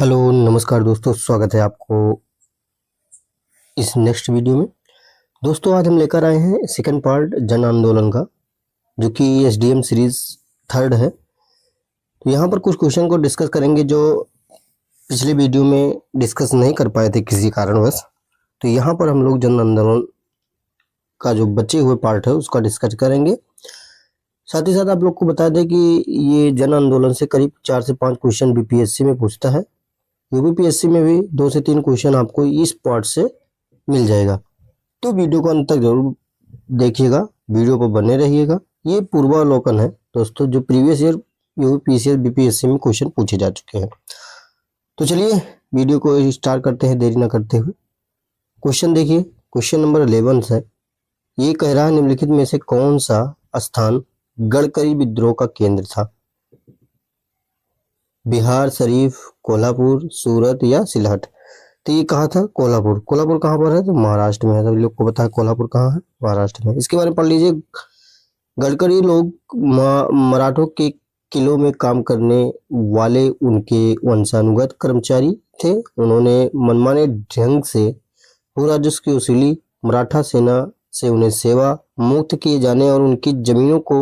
Hello नमस्कार दोस्तों, स्वागत है आपको इस नेक्स्ट वीडियो में। दोस्तों आज हम लेकर आए हैं सेकंड पार्ट जन आंदोलन का, जो कि एसडीएम सीरीज थर्ड है। तो यहाँ पर कुछ क्वेश्चन को डिस्कस करेंगे जो पिछले वीडियो में डिस्कस नहीं कर पाए थे किसी कारणवश। तो यहाँ पर हम लोग जन आंदोलन का जो बचे हुए पार्ट है उसका डिस्कस करेंगे। साथ ही साथ आप लोग को बता दें कि ये जन आंदोलन से करीब 4 से 5 क्वेश्चन बीपीएससी में पूछता है। यूपीपीएससी में भी 2 से 3 क्वेश्चन आपको इस पार्ट से मिल जाएगा। तो वीडियो को अंत तक जरूर देखिएगा, वीडियो पर बने रहिएगा। ये पूर्वावलोकन है दोस्तों, जो प्रीवियस ईयर यूपीएससी बीपीएससी में क्वेश्चन पूछे जा चुके हैं। तो चलिए वीडियो को स्टार्ट करते हैं देरी न करते हुए। क्वेश्चन देखिए, क्वेश्चन नंबर 11 है। ये कह रहा है निम्नलिखित में से कौन सा स्थान गडकरी विद्रोह का केंद्र था? बिहार शरीफ, कोल्हापुर, सूरत या सिलहट? तो ये कहाँ था? कोल्हापुर। कोल्हापुर कहाँ पर है? तो महाराष्ट्र में है। सभी लोग को पता है कोल्हापुर कहाँ है, महाराष्ट्र में। इसके बारे में पढ़ लीजिए। गडकरी लोग मराठों के किलों में काम करने वाले उनके वंशानुगत कर्मचारी थे। उन्होंने मनमाने ढंग से भू राजस्व की वसूली, मराठा सेना से उन्हें सेवा मुक्त किए जाने और उनकी जमीनों को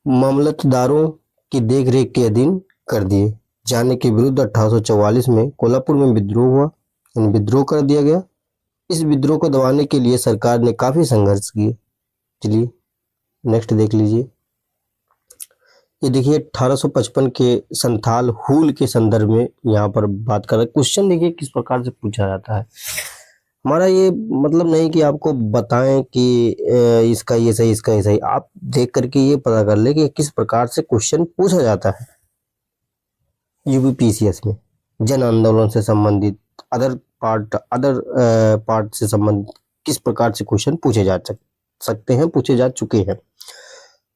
मामलतदारों की देखरेख के अधीन कर दिए जाने के विरुद्ध 1844 में कोल्हापुर में विद्रोह हुआ। विद्रोह कर दिया गया। इस विद्रोह को दबाने के लिए सरकार ने काफी संघर्ष किए। चलिए नेक्स्ट देख लीजिए। ये देखिए 1855 के संथाल हुल के संदर्भ में यहाँ पर बात कर रहे हैं। क्वेश्चन देखिए किस प्रकार से पूछा जाता है। हमारा ये मतलब नहीं कि आपको बताएं कि इसका ये सही, इसका ये सही। आप देख करके ये पता कर ले कि किस प्रकार से क्वेश्चन पूछा जाता है यूपीपीसीएस में। जन आंदोलन से संबंधित अदर पार्ट से संबंधित किस प्रकार से क्वेश्चन पूछे जा सकते हैं, पूछे जा चुके हैं।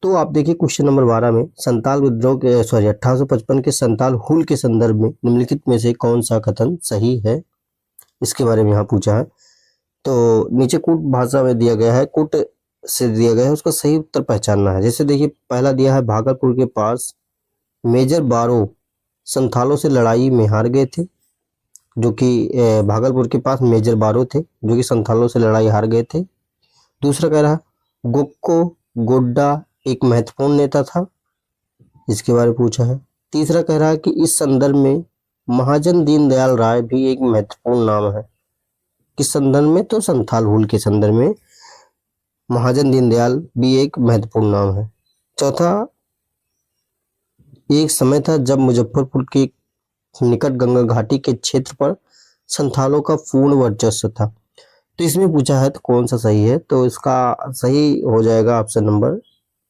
तो आप देखिए क्वेश्चन नंबर 12 में संताल विद्रोह के 1855 के संताल हुल के संदर्भ में निम्नलिखित में से कौन सा कथन सही है, इसके बारे में यहाँ पूछा है। तो नीचे कूट भाषा में दिया गया है, कूट से दिया गया है, उसका सही उत्तर पहचानना है। जैसे देखिए पहला दिया है भागलपुर के पास मेजर बारो संथालों से लड़ाई में हार गए थे, जो कि भागलपुर के पास मेजर बारो थे जो कि संथालों से लड़ाई हार गए थे। दूसरा कह रहा है गोक्को गोड्डा एक महत्वपूर्ण नेता था, इसके बारे में पूछा है। तीसरा कह रहा है कि इस संदर्भ में महाजन दीनदयाल राय भी एक महत्वपूर्ण नाम है। किस संदर्भ में? तो संथाल हुल के संदर्भ में महाजन दीनदयाल भी एक महत्वपूर्ण नाम है। चौथा, एक समय था जब मुजफ्फरपुर के निकट गंगा घाटी के क्षेत्र पर संथालों का पूर्ण वर्चस्व था। तो इसमें पूछा है तो कौन सा सही है? तो इसका सही हो जाएगा ऑप्शन नंबर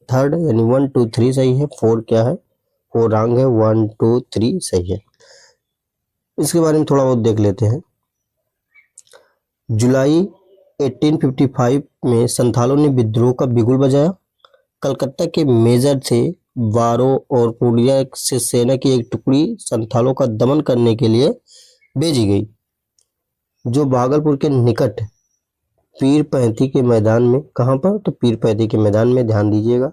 3, यानी 1 2 3 सही है। 4 क्या है? 4 रॉन्ग है। 1 2 3 सही है। इसके बारे में थोड़ा बहुत देख लेते हैं। जुलाई 1855 में संथालों ने विद्रोह का बिगुल बजाया। कलकत्ता के मेजर थे बारो और पूर्णिया से सेना की एक टुकड़ी संथालों का दमन करने के लिए भेजी गई, जो भागलपुर के निकट पीर पैंती के मैदान में, कहां पर? तो पीर पैंती के मैदान में, ध्यान दीजिएगा,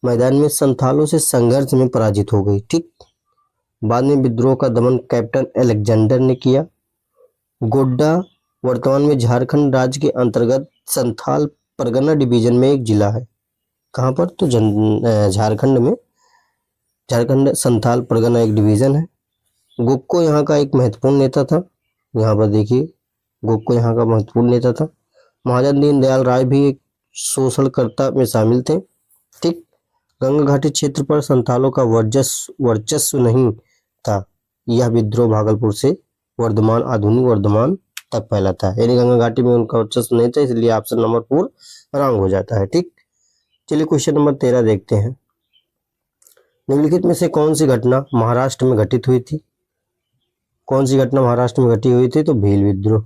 मैदान में संथालों से संघर्ष में पराजित हो गई। ठीक। बाद में विद्रोह का दमन कैप्टन अलेक्जेंडर ने किया। गोड्डा वर्तमान में झारखंड राज्य के अंतर्गत संथाल परगना डिवीजन में एक जिला है। कहां पर? तो झारखंड में, झारखंड संथाल परगना एक डिवीजन है। गोक्को यहाँ का एक महत्वपूर्ण नेता था। यहाँ पर देखिए गोक्को यहाँ का महत्वपूर्ण नेता था। महाजन दीनदयाल राय भी एक शोषणकर्ता में शामिल थे। ठीक। गंगा घाटी क्षेत्र पर संथालों का वर्चस्व नहीं था। यह विद्रोह भागलपुर से वर्धमान, आधुनिक वर्धमान तक फैला था, यानी गंगा घाटी में उनका वर्चस्व नहीं था, इसलिए ऑप्शन नंबर 4 रॉन्ग हो जाता है। ठीक। चलिए क्वेश्चन नंबर 13 देखते हैं। निम्नलिखित में से कौन सी घटना महाराष्ट्र में घटित हुई थी? कौन सी घटना महाराष्ट्र में घटी हुई थी? तो भील विद्रोह।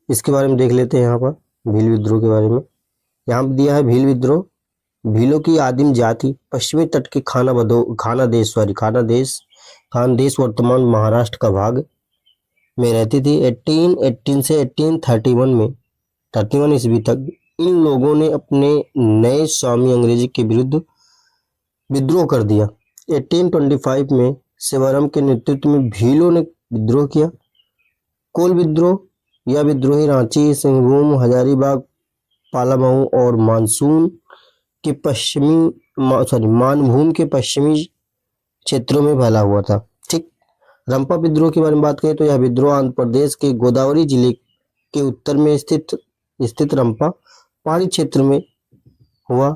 इसके बारे में देख लेते हैं। यहाँ पर भील विद्रोह के बारे में यहाँ पर दिया है। भील विद्रोह भीलों की आदिम जाति पश्चिमी तट के खानदेश वर्तमान महाराष्ट्र का भाग में रहती थी। 1818 से 1831 में 31 ईस्वी तक इन लोगों ने अपने नए स्वामी अंग्रेजी के विरुद्ध विद्रोह कर दिया। 1825 में शिवरम के नेतृत्व में भीलों ने विद्रोह किया। कोल विद्रोह या विद्रोही रांची, सिंहभूम, हजारीबाग, पालामऊ और मानभूम के पश्चिमी क्षेत्रों में फैला हुआ था। ठीक। रंपा विद्रोह के बारे में बात करें तो यह विद्रोह आंध्र प्रदेश के गोदावरी जिले के उत्तर में स्थित रंपा पहाड़ी क्षेत्र में हुआ।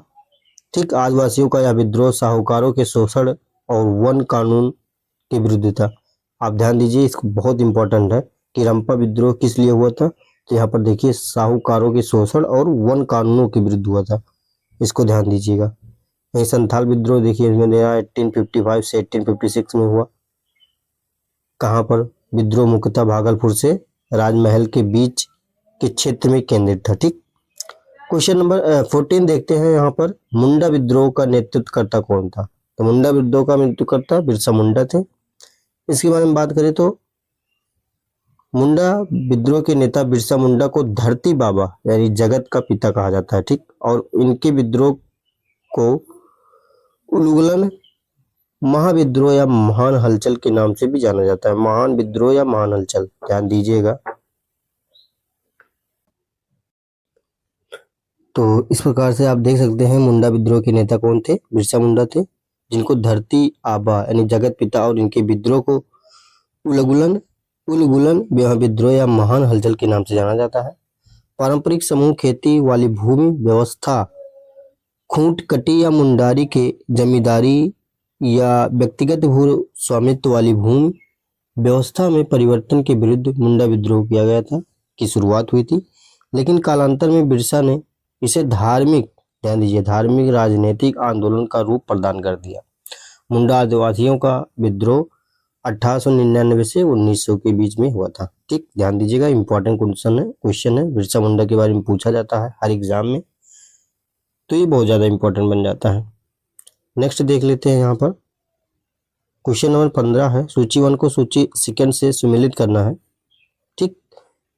ठीक। आदिवासियों का यह विद्रोह साहूकारों के शोषण और वन कानून के विरुद्ध था। आप ध्यान दीजिए, इसको बहुत इंपॉर्टेंट है कि रंपा विद्रोह किस लिए हुआ था। तो यहाँ पर देखिए, साहूकारों के शोषण और वन कानूनों के विरुद्ध हुआ था, इसको ध्यान दीजिएगा। यही संथाल विद्रोह देखिए इसमें दिया 1855 से 1856 में हुआ। कहाँ पर विद्रोह मुख्यतः भागलपुर से राजमहल के बीच के क्षेत्र में केंद्रित था। ठीक। क्वेश्चन नंबर 14 देखते हैं। यहाँ पर मुंडा विद्रोह का नेतृत्वकर्ता कौन था। तो मुंडा विद्रोह का नेतृत्वकर्ता बिरसा मुंडा थे। इसके बारे में बात करें तो मुंडा विद्रोह के नेता बिरसा मुंडा को धरती बाबा यानी जगत का पिता कहा जाता है। ठीक। और इनके विद्रोह को उलगुलन महाविद्रोह या महान हलचल के नाम से भी जाना जाता है। महान विद्रोह या महान हलचल, ध्यान दीजिएगा। तो इस प्रकार से आप देख सकते हैं मुंडा विद्रोह के नेता कौन थे, बिरसा मुंडा थे, जिनको धरती आबा यानी जगत पिता और इनके विद्रोह को उलगुलन विद्रोह या महान हलचल के नाम से जाना जाता है। पारंपरिक समूह खेती वाली भूमि व्यवस्था, खूंट कटी या मुंडारी के जमींदारी या व्यक्तिगत भू स्वामित्व वाली भूमि व्यवस्था में परिवर्तन के विरुद्ध मुंडा विद्रोह किया गया था की शुरुआत हुई थी। लेकिन कालांतर में बिरसा ने इसे धार्मिक, ध्यान दीजिए, धार्मिक राजनीतिक आंदोलन का रूप प्रदान कर दिया। मुंडा आदिवासियों का विद्रोह 1899 से 1900 के बीच में हुआ था। ठीक। ध्यान दीजिएगा, इंपॉर्टेंट क्वेश्चन है, बिरसा मुंडा के बारे में पूछा जाता है हर एग्जाम में, तो ये बहुत ज्यादा इंपॉर्टेंट बन जाता है। नेक्स्ट देख लेते हैं। यहाँ पर क्वेश्चन नंबर 15 है। सूची 1 को सूची सेकंड से सुमेलित करना है। ठीक।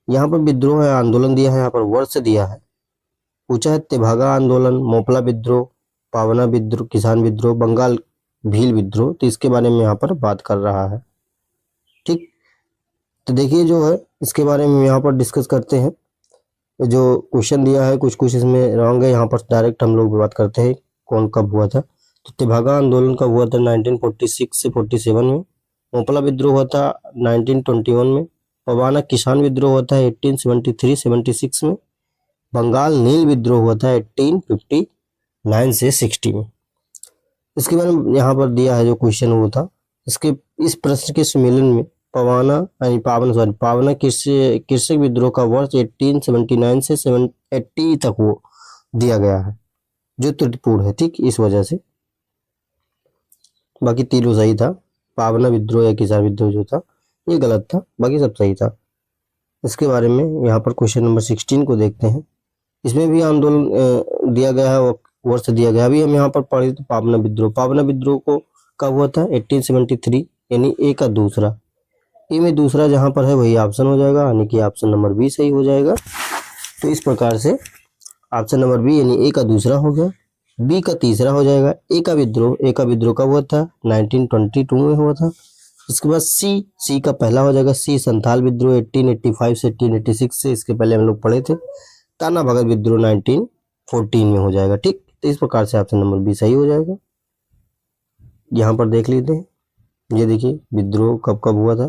यहाँ पर विद्रोह है, आंदोलन दिया है, यहाँ पर वर्ष दिया है, पूछा है तेभागा आंदोलन, मोपला विद्रोह, पावना विद्रोह, किसान विद्रोह, बंगाल भील विद्रोह। तो इसके बारे में यहाँ पर बात कर रहा है। ठीक। तो देखिए जो है इसके बारे में यहाँ पर डिस्कस करते हैं। जो क्वेश्चन दिया है कुछ इसमें रॉन्ग है, यहाँ पर डायरेक्ट हम लोग बात करते हैं कौन कब हुआ था। तो तेभागा आंदोलन कब हुआ था 1946 से 47 में। मोपला विद्रोह हुआ था 1921 में। पवाना किसान विद्रोह हुआ था 1873-76 में। बंगाल नील विद्रोह हुआ था 1859 से 60 में। इसके बारे में यहाँ पर दिया है जो क्वेश्चन हुआ था। इस प्रश्न के सम्मेलन में पावना कृषक विद्रोह का वर्ष 1879 से 80 तक वो दिया गया है, जो त्रुटिपूर्ण है। ठीक। इस वजह से बाकी तीनों सही था। पावना विद्रोह या किसान विद्रोह जो था ये गलत था, बाकी सब सही था। इसके बारे में यहाँ पर क्वेश्चन नंबर 16 को देखते हैं। इसमें भी आंदोलन दिया गया है, वर्ष दिया गया। अभी हम यहाँ पर पढ़े तो पावना विद्रोह को कब हुआ था 1873, यानी ए का दूसरा। ए में दूसरा जहाँ पर है वही ऑप्शन हो जाएगा, यानी कि ऑप्शन नंबर बी सही हो जाएगा। तो इस प्रकार से ऑप्शन नंबर बी यानी ए का दूसरा हो गया, बी का तीसरा हो जाएगा। ए का विद्रोह कब हुआ था 1922 में हुआ था। इसके बाद सी का पहला हो जाएगा, सी संथाल विद्रोह 1885 से 1886 से, इसके पहले हम लोग पढ़े थे। ताना भगत विद्रोह 1914 में हो जाएगा। ठीक। तो इस प्रकार से ऑप्शन नंबर बी सही हो जाएगा। यहाँ पर देख लेते हैं, ये देखिए विद्रोह कब कब हुआ था।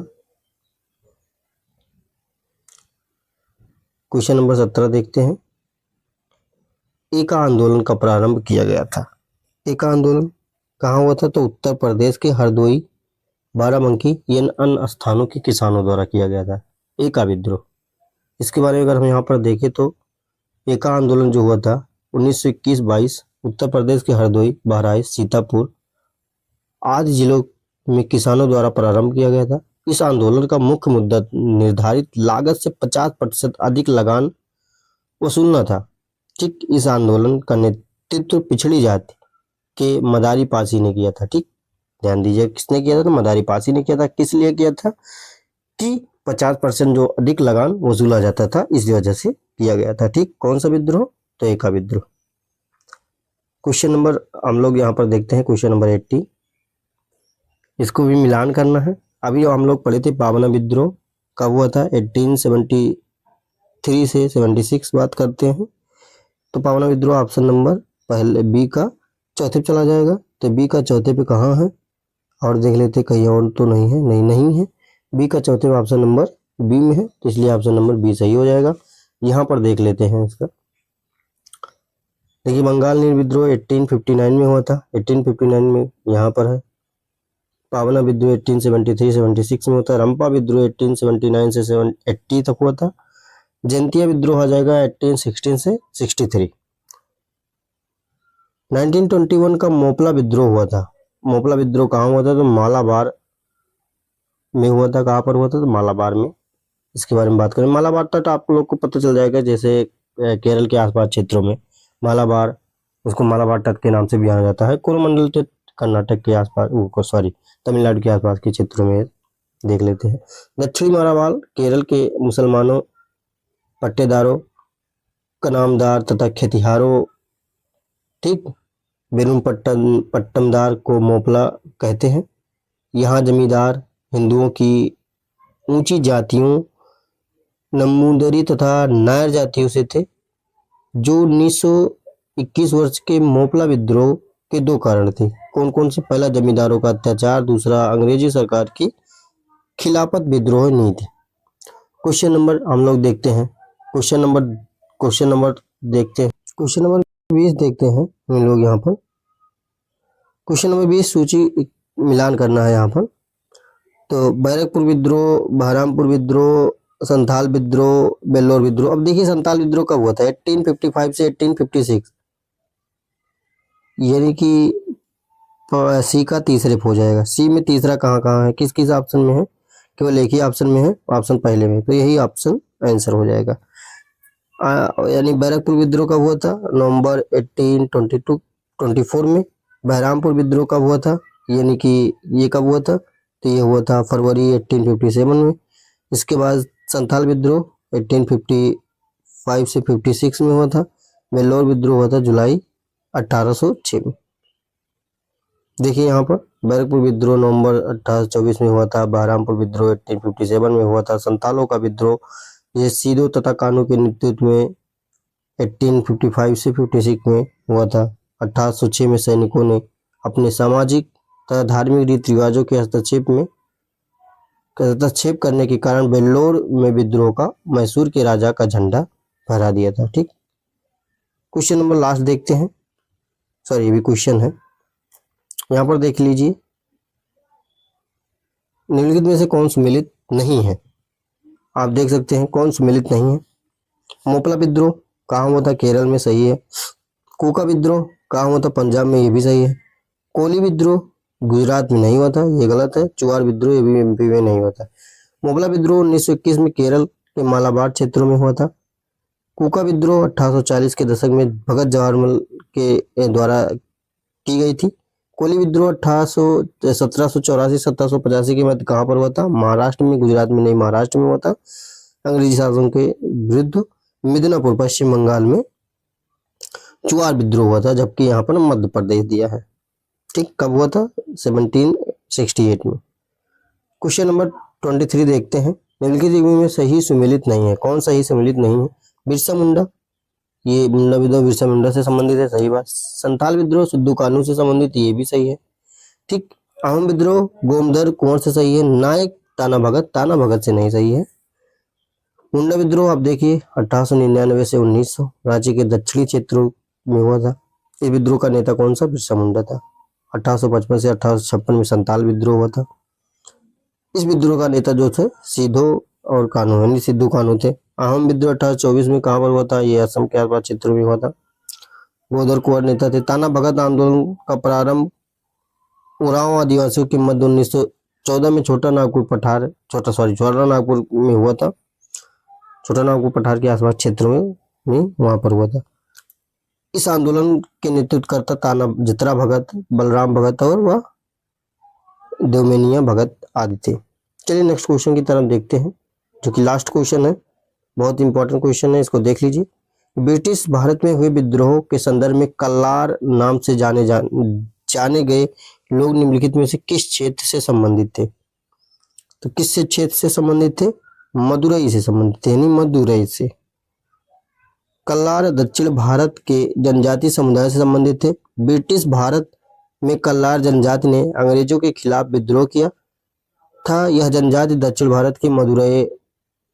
क्वेश्चन नंबर 17 देखते हैं। एका आंदोलन का प्रारंभ किया गया था। एका आंदोलन कहाँ हुआ था, तो उत्तर प्रदेश के हरदोई, बाराबंकी या अन्य स्थानों के किसानों द्वारा किया गया था एका विद्रोह। इसके बारे में अगर हम यहाँ पर देखें तो एका आंदोलन जो हुआ था 1921-22 उत्तर प्रदेश के हरदोई, बहराइच, सीतापुर आदि जिलों में किसानों द्वारा प्रारंभ किया गया था। इस आंदोलन का मुख्य मुद्दा निर्धारित लागत से 50% अधिक लगान वसूलना था। ठीक। इस आंदोलन का नेतृत्व पिछड़ी जाति के मदारी पासी ने किया था। ठीक। ध्यान दीजिए, किसने किया था, तो मदारी पासी ने किया था। किस लिए किया था कि 50% जो अधिक लगान वसूला जाता था, इस वजह से किया गया था। ठीक। कौन सा विद्रोह, तो एका विद्रोह। क्वेश्चन नंबर हम लोग यहाँ पर देखते हैं, क्वेश्चन नंबर 80। इसको भी मिलान करना है। अभी हम लोग पढ़े थे पावना विद्रोह कब हुआ था, 1873 से 76 बात करते हैं। तो पावना विद्रोह ऑप्शन नंबर पहले बी का चौथे पे चला जाएगा। तो बी का चौथे पे कहाँ है, और देख लेते कहीं और तो नहीं है, नहीं है, बी का चौथे पे ऑप्शन नंबर बी में है, तो इसलिए ऑप्शन नंबर बी सही हो जाएगा। यहाँ पर देख लेते हैं इसका। देखिए बंगाल नील विद्रोह 1859 में हुआ था, 1859 में यहाँ पर है। पावना विद्रोह 1873-76 में होता है। रंपा विद्रोह 1879 से 780 तक हुआ था। जयंतिया विद्रोह आ जाएगा 1816 से 63। 1921 का मोपला विद्रोह हुआ था। मोपला विद्रोह कहाँ हुआ था, तो मालाबार में हुआ था। कहाँ पर हुआ था, तो मालाबार में। इसके बारे में बात करें, मालाबार तट आप लोग को पता चल जाएगा, जैसे केरल के आसपास क्षेत्रों में मालाबार, उसको मालाबार तट के नाम से भी जाना जाता है। कोरोमंडल तट कर्नाटक के आसपास, सॉरी तमिलनाडु के आसपास के क्षेत्रों में देख लेते हैं। दक्षिणी मालाबार केरल के मुसलमानों, पट्टेदारों, कनामदार तथा खेतिहारों, ठीक, बेरुम पट्टमदार को मोपला कहते हैं। यहाँ जमींदार हिंदुओं की ऊंची जातियों नमूदरी तथा नायर जातियों से थे। जो 1921 वर्ष के मोपला विद्रोह के दो कारण थे। कौन कौन से, पहला जमींदारों का अत्याचार, दूसरा अंग्रेजी सरकार की खिलाफत विद्रोह नीति। क्वेश्चन नंबर हम लोग देखते हैं, क्वेश्चन नंबर देखते हैं, क्वेश्चन नंबर 20 देखते हैं हम लोग यहाँ पर। क्वेश्चन नंबर 20 सूची मिलान करना है यहाँ पर। तो बैरकपुर विद्रोह, बहरामपुर विद्रोह, संथाल विद्रोह, बेल्लौर विद्रोह। अब देखिए संथाल विद्रोह कब हुआ था, 1855 से 1856, यानी कि सी का तीसरे पे हो जाएगा। सी में तीसरा कहाँ कहाँ है, किस किस ऑप्शन में है, केवल एक ही ऑप्शन में है, ऑप्शन पहले में, तो यही ऑप्शन आंसर हो जाएगा। यानी बैरकपुर विद्रोह कब हुआ था, नवंबर 1824 में। बहरामपुर विद्रोह कब हुआ था, यानी कि ये कब हुआ था, तो ये हुआ था फरवरी 1857 में। इसके बाद संथाल विद्रोह 1855 से 56 में हुआ था। बेल्लौर विद्रोह हुआ था जुलाई 1806 में। देखिए यहाँ पर बैरकपुर विद्रोह नवंबर 1824 में हुआ था। बहरामपुर विद्रोह 1857 में हुआ था। संथालों का विद्रोह ये सीधो तथा कानू के नेतृत्व में 1855 से 56 में हुआ था। 1806 में सैनिकों ने अपने सामाजिक तथा धार्मिक रीति रिवाजों के हस्तक्षेप करने के कारण बेल्लौर में विद्रोह का मैसूर के राजा का झंडा फहरा दिया था। ठीक, क्वेश्चन नंबर लास्ट देखते हैं, सॉरी ये भी क्वेश्चन है, यहाँ पर देख लीजिए। निम्नलिखित में से कौन सुमेलित नहीं है, आप देख सकते हैं कौन सुमेलित नहीं है। मोपला विद्रोह कहाँ हुआ था, केरल में, सही है। कूका विद्रोह कहाँ हुआ था, पंजाब में, ये भी सही है। कोली विद्रोह गुजरात में नहीं हुआ था, ये गलत है। चुआर विद्रोह ये भी एमपी में नहीं हुआ था। मोपला विद्रोह 1921 में केरल के मालाबार क्षेत्रों में हुआ था। कूका विद्रोह 1840 के दशक में भगत जवाहरलाल के द्वारा की गई थी। कोली विद्रोह 1784-1785 के मध्य कहाँ पर हुआ था, महाराष्ट्र में, गुजरात में नहीं, महाराष्ट्र में हुआ था, अंग्रेजी शासन के विरुद्ध। मिदनापुर पश्चिम बंगाल में चुआर विद्रोह हुआ था, जबकि यहाँ पर मध्य प्रदेश दिया है। ठीक, कब हुआ था, 1768 में। क्वेश्चन नंबर 23 देखते हैं। निम्नलिखित में सही सुमेलित नहीं है, कौन सही सुमेलित नहीं है। बिरसा मुंडा, ये मुंडा विद्रोह बिरसा मुंडा से संबंधित है, सही बात। संथाल विद्रोह सिद्धू कानू से संबंधित, ये भी सही है। ठीक, अहम विद्रोह गोमदर कुंवर से सही है। नायक ताना भगत से नहीं सही है। मुंडा विद्रोह आप देखिए 1899 से 1900 राज्य के दक्षिणी क्षेत्रों में हुआ था। इस विद्रोह का नेता कौन सा, बिरसा मुंडा था। 1855 से 1856 में संथाल विद्रोह हुआ था। इस विद्रोह का नेता जो थे सीधो और कानू, यानी सिद्धू कानू थे। अहम विद्रोह 1824 में कहाँ पर हुआ था, ये असम के आसपास क्षेत्रों में हुआ था। गोदर कुंवर नेता थे। ताना भगत आंदोलन का प्रारंभ उरांव आदिवासियों के मध्य 1914 में छोटा नागपुर में हुआ था। छोटा नागपुर पठार के आसपास क्षेत्रों में वहां पर हुआ था। इस आंदोलन के नेतृत्व करता ताना जित्रा भगत, बलराम भगत और वह देवमेनिया भगत आदि थे। चलिए नेक्स्ट क्वेश्चन की तरफ देखते हैं, जो कि लास्ट क्वेश्चन है, बहुत इंपॉर्टेंट क्वेश्चन है, इसको देख लीजिए। ब्रिटिश भारत में हुए विद्रोह के संदर्भ में कल्लार नाम से जाने गए लोग निम्नलिखित में से किस क्षेत्र से संबंधित थे? तो किस क्षेत्र से संबंधित थे? मदुरई से संबंधित थे, यानी मदुरई से। कल्लार दक्षिण भारत के जनजातीय समुदाय से संबंधित थे। ब्रिटिश भारत में कल्लार जनजाति ने अंग्रेजों के खिलाफ विद्रोह किया था। यह जनजाति दक्षिण भारत के मदुरई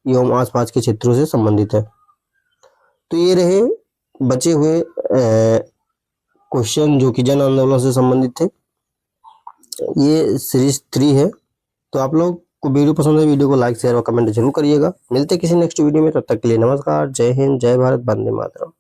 एवं आसपास के क्षेत्रों से संबंधित है। तो ये रहे बचे हुए क्वेश्चन जो कि जन आंदोलन से संबंधित थे। ये सीरीज 3 है। तो आप लोग को वीडियो पसंद है, वीडियो को लाइक शेयर और कमेंट जरूर करिएगा। मिलते हैं किसी नेक्स्ट वीडियो में, तब तक के लिए नमस्कार, जय हिंद, जय भारत, वंदे मातरम।